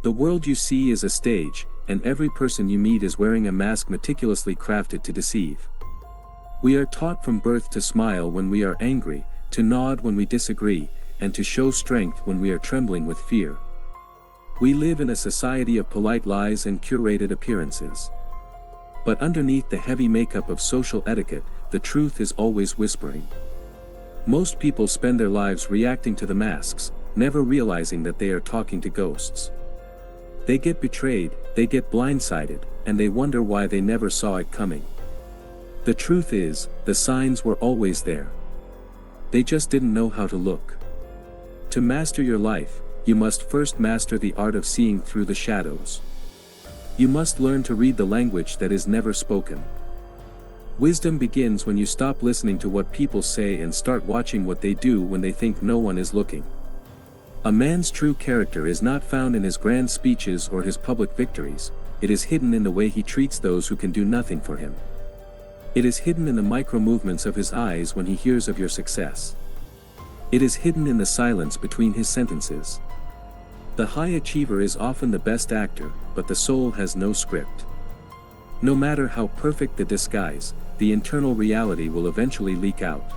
The world you see is a stage, and every person you meet is wearing a mask meticulously crafted to deceive. We are taught from birth to smile when we are angry, to nod when we disagree, and to show strength when we are trembling with fear. We live in a society of polite lies and curated appearances. But underneath the heavy makeup of social etiquette, the truth is always whispering. Most people spend their lives reacting to the masks, never realizing that they are talking to ghosts. They get betrayed, they get blindsided, and they wonder why they never saw it coming. The truth is, the signs were always there. They just didn't know how to look. To master your life, you must first master the art of seeing through the shadows. You must learn to read the language that is never spoken. Wisdom begins when you stop listening to what people say and start watching what they do when they think no one is looking. A man's true character is not found in his grand speeches or his public victories, it is hidden in the way he treats those who can do nothing for him. It is hidden in the micro-movements of his eyes when he hears of your success. It is hidden in the silence between his sentences. The high achiever is often the best actor, but the soul has no script. No matter how perfect the disguise, the internal reality will eventually leak out.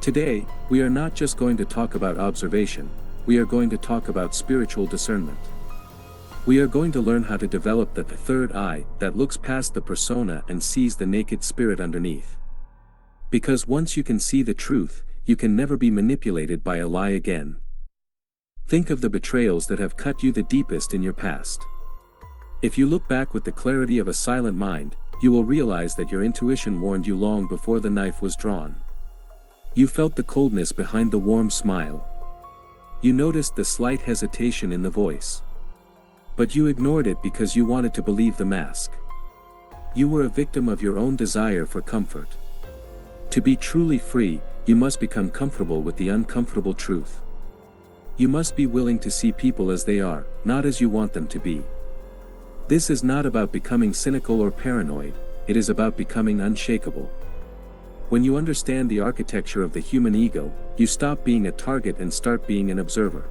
Today, we are not just going to talk about observation, we are going to talk about spiritual discernment. We are going to learn how to develop the third eye that looks past the persona and sees the naked spirit underneath. Because once you can see the truth, you can never be manipulated by a lie again. Think of the betrayals that have cut you the deepest in your past. If you look back with the clarity of a silent mind, you will realize that your intuition warned you long before the knife was drawn. You felt the coldness behind the warm smile. You noticed the slight hesitation in the voice. But you ignored it because you wanted to believe the mask. You were a victim of your own desire for comfort. To be truly free, you must become comfortable with the uncomfortable truth. You must be willing to see people as they are, not as you want them to be. This is not about becoming cynical or paranoid, it is about becoming unshakable. When you understand the architecture of the human ego, you stop being a target and start being an observer.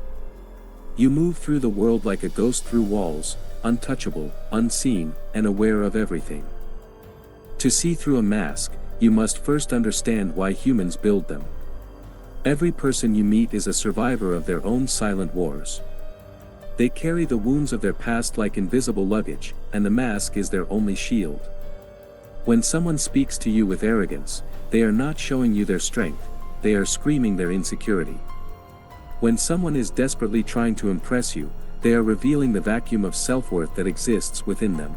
You move through the world like a ghost through walls, untouchable, unseen, and aware of everything. To see through a mask, you must first understand why humans build them. Every person you meet is a survivor of their own silent wars. They carry the wounds of their past like invisible luggage, and the mask is their only shield. When someone speaks to you with arrogance, they are not showing you their strength, they are screaming their insecurity. When someone is desperately trying to impress you, they are revealing the vacuum of self-worth that exists within them.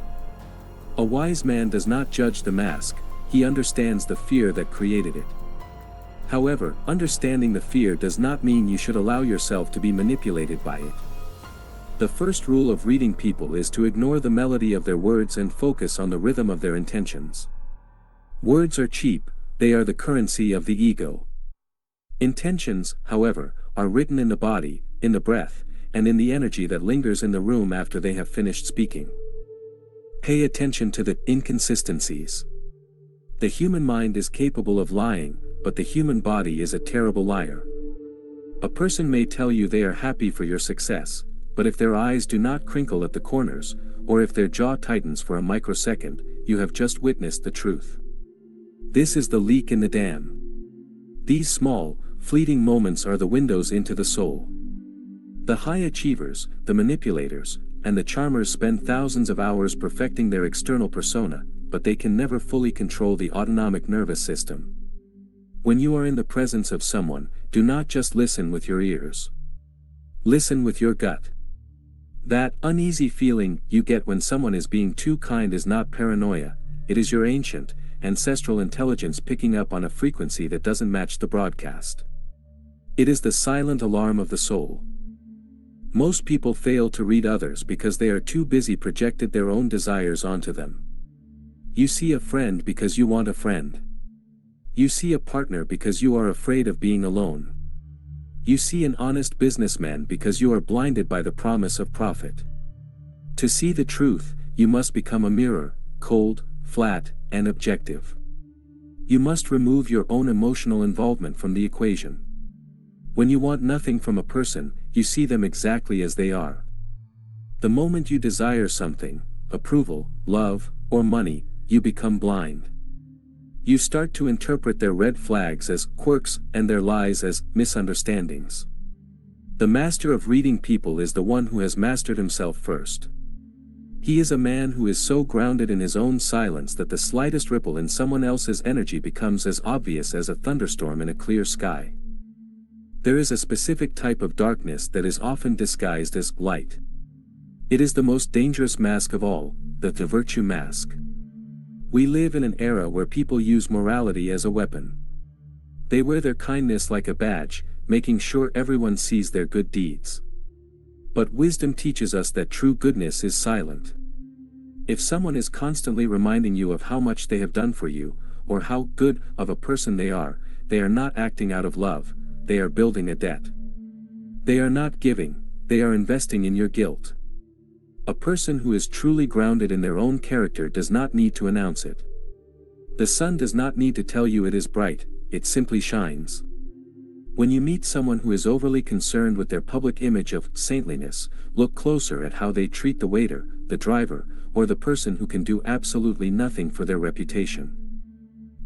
A wise man does not judge the mask, he understands the fear that created it. However, understanding the fear does not mean you should allow yourself to be manipulated by it. The first rule of reading people is to ignore the melody of their words and focus on the rhythm of their intentions. Words are cheap, they are the currency of the ego. Intentions, however, are written in the body, in the breath, and in the energy that lingers in the room after they have finished speaking. Pay attention to the inconsistencies. The human mind is capable of lying, but the human body is a terrible liar. A person may tell you they are happy for your success, but if their eyes do not crinkle at the corners, or if their jaw tightens for a microsecond, you have just witnessed the truth. This is the leak in the dam. These small, fleeting moments are the windows into the soul. The high achievers, the manipulators, and the charmers spend thousands of hours perfecting their external persona, but they can never fully control the autonomic nervous system. When you are in the presence of someone, do not just listen with your ears. Listen with your gut. That uneasy feeling you get when someone is being too kind is not paranoia, it is your ancient, ancestral intelligence picking up on a frequency that doesn't match the broadcast. It is the silent alarm of the soul. Most people fail to read others because they are too busy projecting their own desires onto them. You see a friend because you want a friend. You see a partner because you are afraid of being alone. You see an honest businessman because you are blinded by the promise of profit. To see the truth, you must become a mirror, cold, flat, and objective. You must remove your own emotional involvement from the equation. When you want nothing from a person, you see them exactly as they are. The moment you desire something, approval, love, or money, you become blind. You start to interpret their red flags as quirks and their lies as misunderstandings. The master of reading people is the one who has mastered himself first. He is a man who is so grounded in his own silence that the slightest ripple in someone else's energy becomes as obvious as a thunderstorm in a clear sky. There is a specific type of darkness that is often disguised as light. It is the most dangerous mask of all, the virtue mask. We live in an era where people use morality as a weapon. They wear their kindness like a badge, making sure everyone sees their good deeds. But wisdom teaches us that true goodness is silent. If someone is constantly reminding you of how much they have done for you, or how good of a person they are not acting out of love, they are building a debt. They are not giving, they are investing in your guilt. A person who is truly grounded in their own character does not need to announce it. The sun does not need to tell you it is bright, it simply shines. When you meet someone who is overly concerned with their public image of saintliness, look closer at how they treat the waiter, the driver, or the person who can do absolutely nothing for their reputation.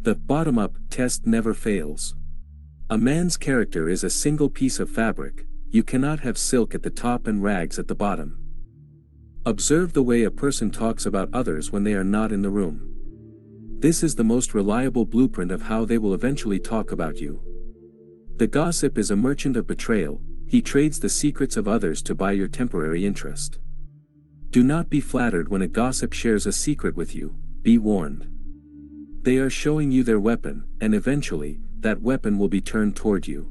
The bottom-up test never fails. A man's character is a single piece of fabric. You cannot have silk at the top and rags at the bottom. Observe the way a person talks about others when they are not in the room. This is the most reliable blueprint of how they will eventually talk about you. The gossip is a merchant of betrayal. He trades the secrets of others to buy your temporary interest. Do not be flattered when a gossip shares a secret with you, be warned. They are showing you their weapon, and eventually, that weapon will be turned toward you.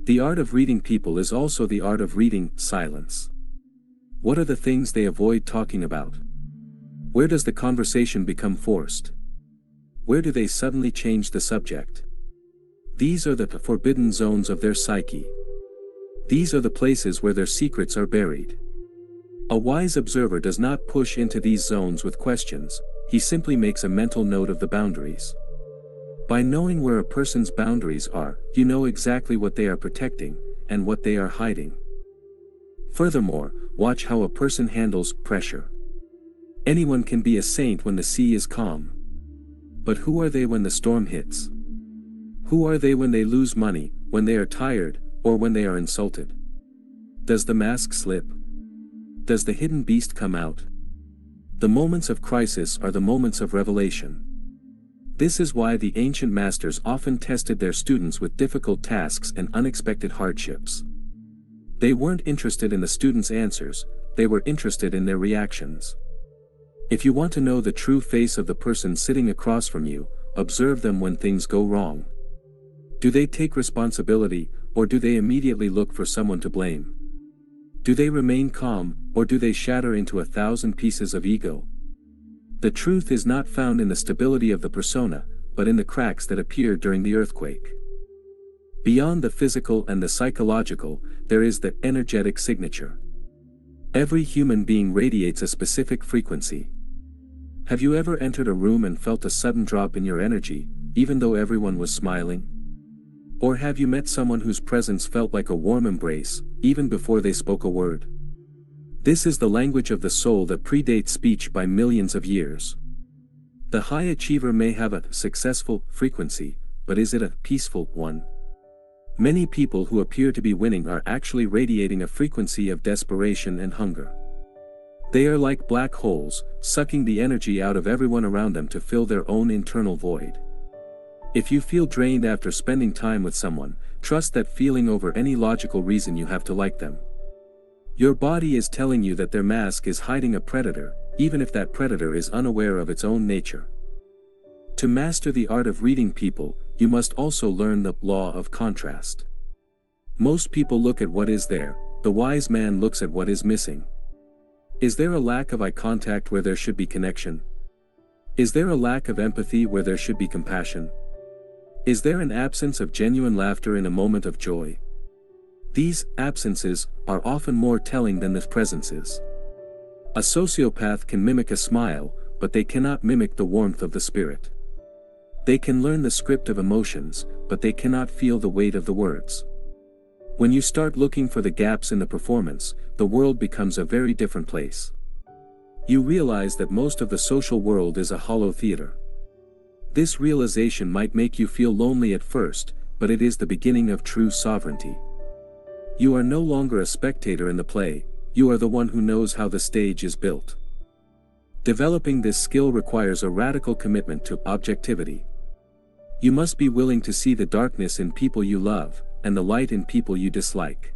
The art of reading people is also the art of reading silence. What are the things they avoid talking about? Where does the conversation become forced? Where do they suddenly change the subject? These are the forbidden zones of their psyche. These are the places where their secrets are buried. A wise observer does not push into these zones with questions, he simply makes a mental note of the boundaries. By knowing where a person's boundaries are, you know exactly what they are protecting, and what they are hiding. Furthermore, watch how a person handles pressure. Anyone can be a saint when the sea is calm. But who are they when the storm hits? Who are they when they lose money, when they are tired, or when they are insulted? Does the mask slip? Does the hidden beast come out? The moments of crisis are the moments of revelation. This is why the ancient masters often tested their students with difficult tasks and unexpected hardships. They weren't interested in the students' answers, they were interested in their reactions. If you want to know the true face of the person sitting across from you, observe them when things go wrong. Do they take responsibility, or do they immediately look for someone to blame? Do they remain calm, or do they shatter into 1,000 pieces of ego? The truth is not found in the stability of the persona, but in the cracks that appear during the earthquake. Beyond the physical and the psychological, there is the energetic signature. Every human being radiates a specific frequency. Have you ever entered a room and felt a sudden drop in your energy, even though everyone was smiling? Or have you met someone whose presence felt like a warm embrace, even before they spoke a word? This is the language of the soul that predates speech by millions of years. The high achiever may have a successful frequency, but is it a peaceful one? Many people who appear to be winning are actually radiating a frequency of desperation and hunger. They are like black holes, sucking the energy out of everyone around them to fill their own internal void. If you feel drained after spending time with someone, trust that feeling over any logical reason you have to like them. Your body is telling you that their mask is hiding a predator, even if that predator is unaware of its own nature. To master the art of reading people, you must also learn the law of contrast. Most people look at what is there, the wise man looks at what is missing. Is there a lack of eye contact where there should be connection? Is there a lack of empathy where there should be compassion? Is there an absence of genuine laughter in a moment of joy? These absences are often more telling than the presences. A sociopath can mimic a smile, but they cannot mimic the warmth of the spirit. They can learn the script of emotions, but they cannot feel the weight of the words. When you start looking for the gaps in the performance, the world becomes a very different place. You realize that most of the social world is a hollow theater. This realization might make you feel lonely at first, but it is the beginning of true sovereignty. You are no longer a spectator in the play, you are the one who knows how the stage is built. Developing this skill requires a radical commitment to objectivity. You must be willing to see the darkness in people you love, and the light in people you dislike.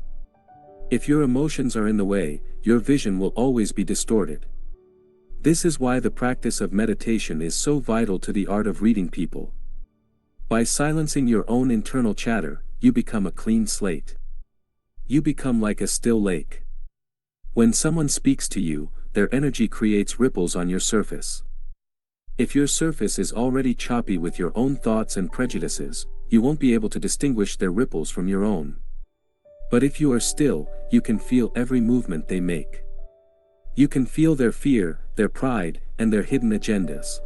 If your emotions are in the way, your vision will always be distorted. This is why the practice of meditation is so vital to the art of reading people. By silencing your own internal chatter, you become a clean slate. You become like a still lake. When someone speaks to you, their energy creates ripples on your surface. If your surface is already choppy with your own thoughts and prejudices, you won't be able to distinguish their ripples from your own. But if you are still, you can feel every movement they make. You can feel their fear, their pride, and their hidden agendas.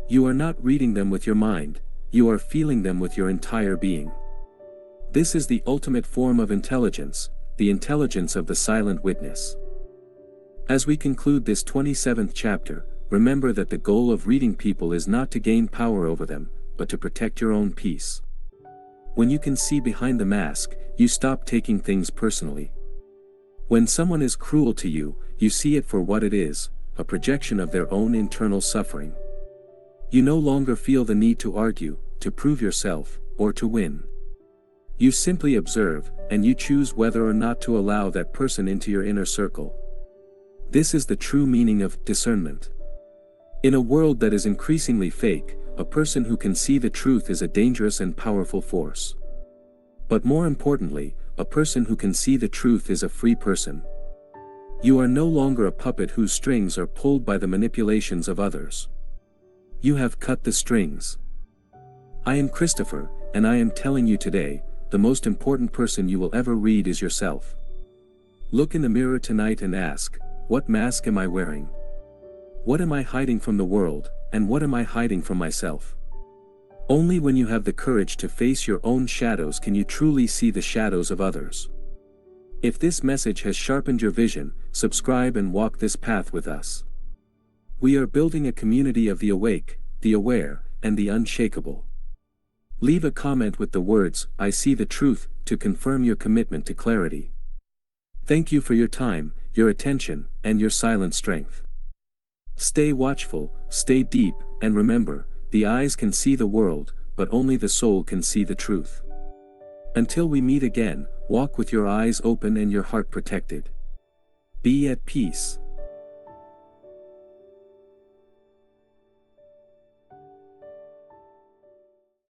You are not reading them with your mind, you are feeling them with your entire being. This is the ultimate form of intelligence, the intelligence of the silent witness. As we conclude this 27th chapter, remember that the goal of reading people is not to gain power over them, but to protect your own peace. When you can see behind the mask, you stop taking things personally. When someone is cruel to you, you see it for what it is, a projection of their own internal suffering. You no longer feel the need to argue, to prove yourself, or to win. You simply observe, and you choose whether or not to allow that person into your inner circle. This is the true meaning of discernment. In a world that is increasingly fake, a person who can see the truth is a dangerous and powerful force. But more importantly, a person who can see the truth is a free person. You are no longer a puppet whose strings are pulled by the manipulations of others. You have cut the strings. I am Christopher, and I am telling you today, the most important person you will ever read is yourself. Look in the mirror tonight and ask, what mask am I wearing? What am I hiding from the world, and what am I hiding from myself? Only when you have the courage to face your own shadows can you truly see the shadows of others. If this message has sharpened your vision, subscribe and walk this path with us. We are building a community of the awake, the aware, and the unshakable. Leave a comment with the words, "I see the truth," to confirm your commitment to clarity. Thank you for your time, your attention, and your silent strength. Stay watchful, stay deep, and remember, the eyes can see the world, but only the soul can see the truth. Until we meet again, walk with your eyes open and your heart protected. Be at peace.